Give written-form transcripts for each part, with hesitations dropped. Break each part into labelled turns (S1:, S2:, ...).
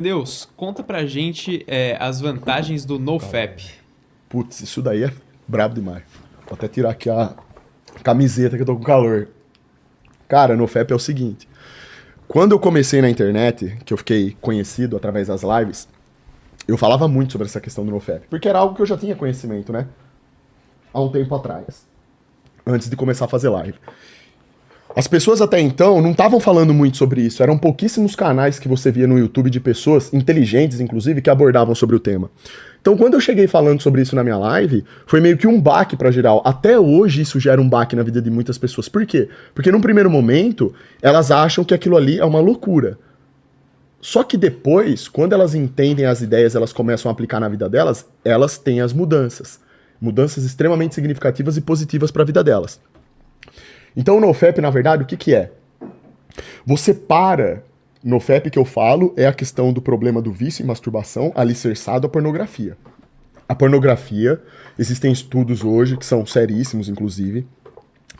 S1: Deus, conta pra gente as vantagens do NoFap.
S2: Putz, isso daí é brabo demais. Vou até tirar aqui a camiseta que eu tô com calor. Cara, no FAP é o seguinte. Quando eu comecei na internet, que eu fiquei conhecido através das lives, eu falava muito sobre essa questão do NoFap. Porque era algo que eu já tinha conhecimento, né? Há um tempo atrás. Antes de começar a fazer live. As pessoas até então não estavam falando muito sobre isso. Eram pouquíssimos canais que você via no YouTube de pessoas, inteligentes inclusive, que abordavam sobre o tema. Então, quando eu cheguei falando sobre isso na minha live, foi meio que um baque pra geral. Até hoje isso gera um baque na vida de muitas pessoas. Por quê? Porque num primeiro momento, elas acham que aquilo ali é uma loucura. Só que depois, quando elas entendem as ideias, elas começam a aplicar na vida delas, elas têm as mudanças. Mudanças extremamente significativas e positivas para a vida delas. Então o NoFap, na verdade, o que que é? Você para, NoFap que eu falo é a questão do problema do vício e masturbação alicerçado à pornografia. A pornografia, existem estudos hoje, que são seríssimos inclusive,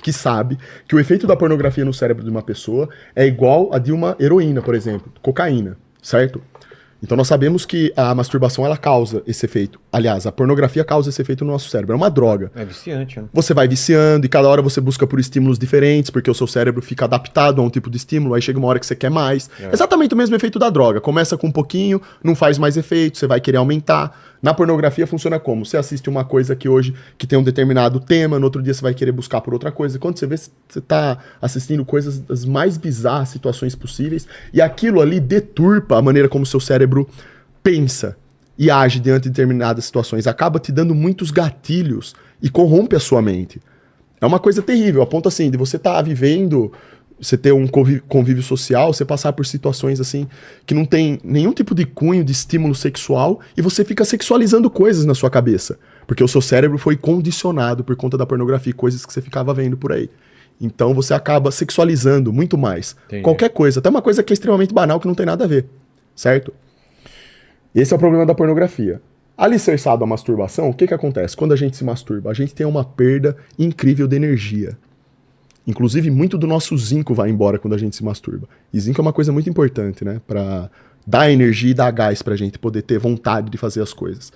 S2: que sabe que o efeito da pornografia no cérebro de uma pessoa é igual a de uma heroína, por exemplo, cocaína, certo? Então nós sabemos que a masturbação ela causa esse efeito. Aliás, a pornografia causa esse efeito no nosso cérebro. É uma droga.
S3: É viciante, né?
S2: Você vai viciando e cada hora você busca por estímulos diferentes, porque o seu cérebro fica adaptado a um tipo de estímulo, aí chega uma hora que você quer mais. É. Exatamente o mesmo efeito da droga. Começa com um pouquinho, não faz mais efeito, você vai querer aumentar. Na pornografia funciona como? Você assiste uma coisa que hoje que tem um determinado tema, no outro dia você vai querer buscar por outra coisa. Quando você vê, você tá assistindo coisas das mais bizarras situações possíveis, e aquilo ali deturpa a maneira como o seu cérebro pensa e age diante de determinadas situações. Acaba te dando muitos gatilhos e corrompe a sua mente. É uma coisa terrível, a ponto assim, de você estar vivendo, você ter um convívio social, você passar por situações assim, que não tem nenhum tipo de cunho de estímulo sexual, e você fica sexualizando coisas na sua cabeça. Porque o seu cérebro foi condicionado por conta da pornografia, coisas que você ficava vendo por aí. Então você acaba sexualizando muito mais.
S3: Entendi.
S2: Qualquer coisa, até uma coisa que é extremamente banal, que não tem nada a ver. Certo? Esse é o problema da pornografia. Alicerçado à masturbação, o que que acontece? Quando a gente se masturba, a gente tem uma perda incrível de energia. Inclusive, muito do nosso zinco vai embora quando a gente se masturba. E zinco é uma coisa muito importante, né? Pra dar energia e dar gás pra gente poder ter vontade de fazer as coisas.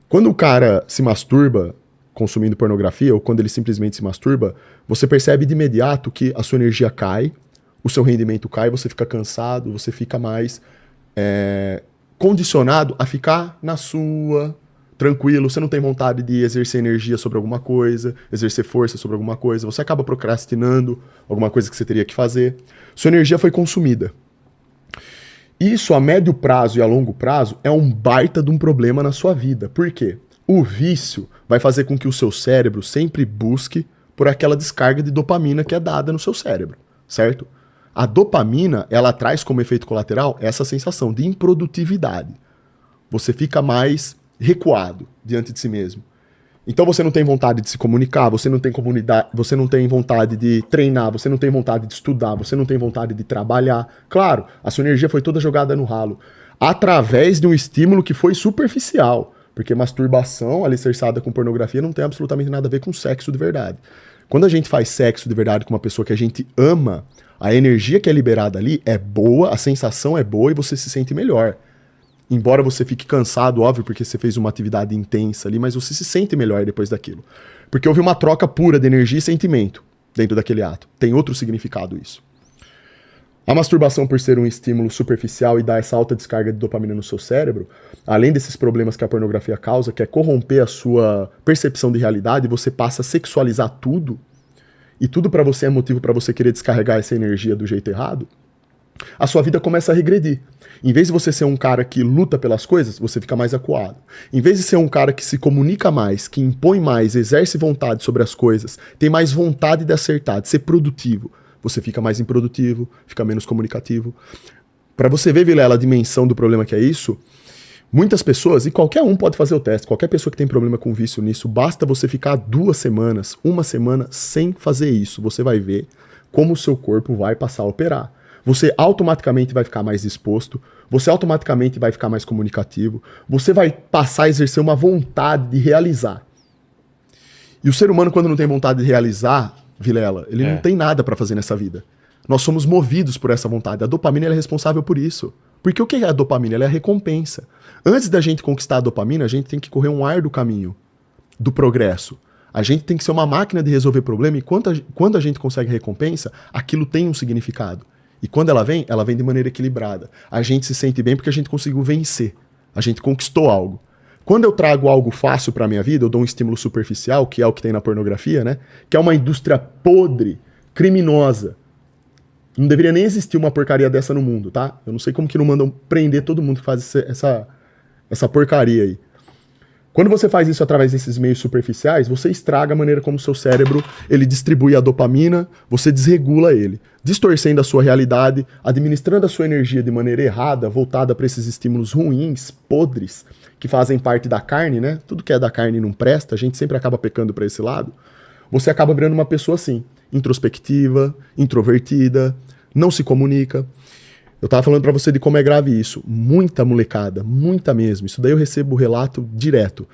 S2: Quando o cara se masturba consumindo pornografia, ou quando ele simplesmente se masturba, você percebe de imediato que a sua energia cai, o seu rendimento cai, você fica cansado, você fica mais condicionado a ficar na sua, tranquilo, você não tem vontade de exercer energia sobre alguma coisa, exercer força sobre alguma coisa, você acaba procrastinando alguma coisa que você teria que fazer. Sua energia foi consumida. Isso a médio prazo e a longo prazo é um baita de um problema na sua vida. Por quê? O vício vai fazer com que o seu cérebro sempre busque por aquela descarga de dopamina que é dada no seu cérebro, certo? A dopamina, ela traz como efeito colateral essa sensação de improdutividade. Você fica mais recuado diante de si mesmo. Então você não tem vontade de se comunicar, você não tem comunidade, você não tem vontade de treinar, você não tem vontade de estudar, você não tem vontade de trabalhar. Claro, a sua energia foi toda jogada no ralo, através de um estímulo que foi superficial, porque masturbação alicerçada com pornografia não tem absolutamente nada a ver com sexo de verdade. Quando a gente faz sexo de verdade com uma pessoa que a gente ama, a energia que é liberada ali é boa, a sensação é boa e você se sente melhor. Embora você fique cansado, óbvio, porque você fez uma atividade intensa ali, mas você se sente melhor depois daquilo. Porque houve uma troca pura de energia e sentimento dentro daquele ato. Tem outro significado isso. A masturbação, por ser um estímulo superficial e dar essa alta descarga de dopamina no seu cérebro, além desses problemas que a pornografia causa, que é corromper a sua percepção de realidade, você passa a sexualizar tudo, e tudo pra você é motivo pra você querer descarregar essa energia do jeito errado, a sua vida começa a regredir. Em vez de você ser um cara que luta pelas coisas, você fica mais acuado. Em vez de ser um cara que se comunica mais, que impõe mais, exerce vontade sobre as coisas, tem mais vontade de acertar, de ser produtivo, você fica mais improdutivo, fica menos comunicativo. Para você ver, Vilela, a dimensão do problema que é isso, muitas pessoas, e qualquer um pode fazer o teste, qualquer pessoa que tem problema com vício nisso, basta você ficar 2 semanas, 1 semana sem fazer isso, você vai ver como o seu corpo vai passar a operar. Você automaticamente vai ficar mais disposto, você automaticamente vai ficar mais comunicativo, você vai passar a exercer uma vontade de realizar. E o ser humano, quando não tem vontade de realizar, Vilela, ele não tem nada pra fazer nessa vida. Nós somos movidos por essa vontade. A dopamina ela é responsável por isso. Porque o que é a dopamina? Ela é a recompensa. Antes da gente conquistar a dopamina, a gente tem que correr um árduo caminho do progresso. A gente tem que ser uma máquina de resolver problema e quando a gente consegue recompensa, aquilo tem um significado. E quando ela vem de maneira equilibrada. A gente se sente bem porque a gente conseguiu vencer. A gente conquistou algo. Quando eu trago algo fácil pra minha vida, eu dou um estímulo superficial, que é o que tem na pornografia, né? Que é uma indústria podre, criminosa. Não deveria nem existir uma porcaria dessa no mundo, tá? Eu não sei como que não mandam prender todo mundo que faz essa porcaria aí. Quando você faz isso através desses meios superficiais, você estraga a maneira como o seu cérebro ele distribui a dopamina, você desregula ele, distorcendo a sua realidade, administrando a sua energia de maneira errada, voltada para esses estímulos ruins, podres, que fazem parte da carne, né? Tudo que é da carne não presta, a gente sempre acaba pecando para esse lado. Você acaba virando uma pessoa assim, introspectiva, introvertida, não se comunica. Eu tava falando pra você de como é grave isso. Muita molecada, muita mesmo. Isso daí eu recebo relato direto.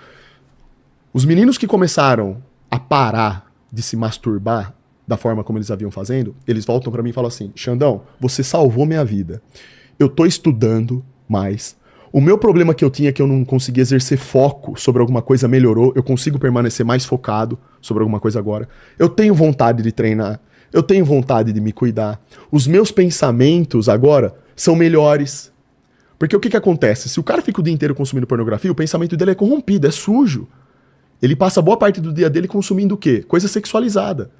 S2: Os meninos que começaram a parar de se masturbar da forma como eles haviam fazendo, eles voltam pra mim e falam assim: Xandão, você salvou minha vida. Eu tô estudando mais. O meu problema que eu tinha é que eu não conseguia exercer foco sobre alguma coisa melhorou. Eu consigo permanecer mais focado sobre alguma coisa agora. Eu tenho vontade de treinar. Eu tenho vontade de me cuidar. Os meus pensamentos agora são melhores. Porque o que acontece? Se o cara fica o dia inteiro consumindo pornografia, o pensamento dele é corrompido, é sujo. Ele passa boa parte do dia dele consumindo o quê? Coisa sexualizada.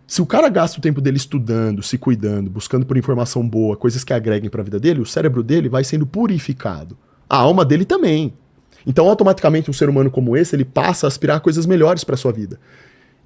S2: Se o cara gasta o tempo dele estudando, se cuidando, buscando por informação boa, coisas que agreguem para a vida dele, o cérebro dele vai sendo purificado. A alma dele também. Então, automaticamente, um ser humano como esse, ele passa a aspirar coisas melhores para sua vida.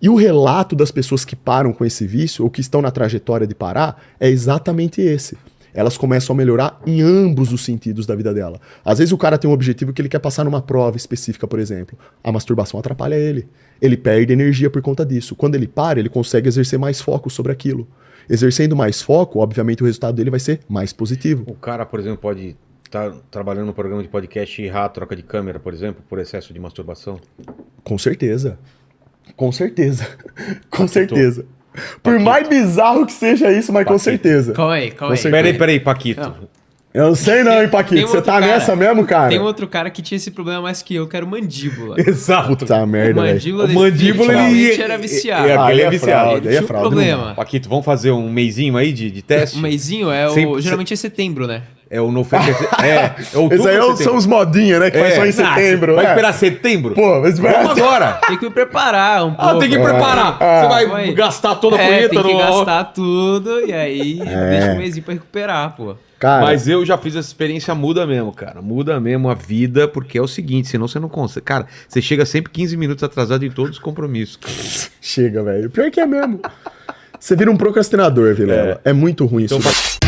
S2: E o relato das pessoas que param com esse vício, ou que estão na trajetória de parar, é exatamente esse. Elas começam a melhorar em ambos os sentidos da vida dela. Às vezes o cara tem um objetivo que ele quer passar numa prova específica, por exemplo. A masturbação atrapalha ele. Ele perde energia por conta disso. Quando ele para, ele consegue exercer mais foco sobre aquilo. Exercendo mais foco, obviamente o resultado dele vai ser mais positivo.
S3: O cara, por exemplo, pode estar trabalhando no programa de podcast e errar a troca de câmera, por exemplo, por excesso de masturbação?
S2: Com certeza. Com certeza. Com certeza. Por mais bizarro que seja isso, mas com certeza.
S1: Calma aí.
S3: Peraí, Paquito.
S1: Não.
S2: Eu não sei não, hein, Paquito. Você tá nessa mesmo, cara?
S1: Tem outro cara que tinha esse problema mais que eu, que era o Mandíbula.
S3: Exato.
S2: Puta merda, velho.
S1: O
S3: Mandíbula,
S1: ele era viciado.
S3: Ele é viciado.
S1: Ele tinha um problema.
S3: Paquito, vamos fazer um mêsinho aí de teste?
S1: Um mêsinho geralmente é setembro, né?
S3: É o novo. Outubro.
S2: Esses aí são os modinha, né? Que faz só em setembro.
S3: Vai esperar setembro?
S2: Pô, mas
S3: vamos agora.
S1: Tem que me preparar um pouco.
S3: Tem que preparar. Você vai gastar toda a punheta
S1: tem que gastar tudo e aí deixa um mêsinho pra recuperar, pô.
S2: Cara,
S3: mas eu já fiz essa experiência, muda mesmo, cara. Muda mesmo a vida, porque é o seguinte, senão você não consegue. Cara, você chega sempre 15 minutos atrasado em todos os compromissos. Cara.
S2: Chega, velho. Pior que é mesmo. Você vira um procrastinador, Vilela. É muito ruim
S3: então,
S2: isso.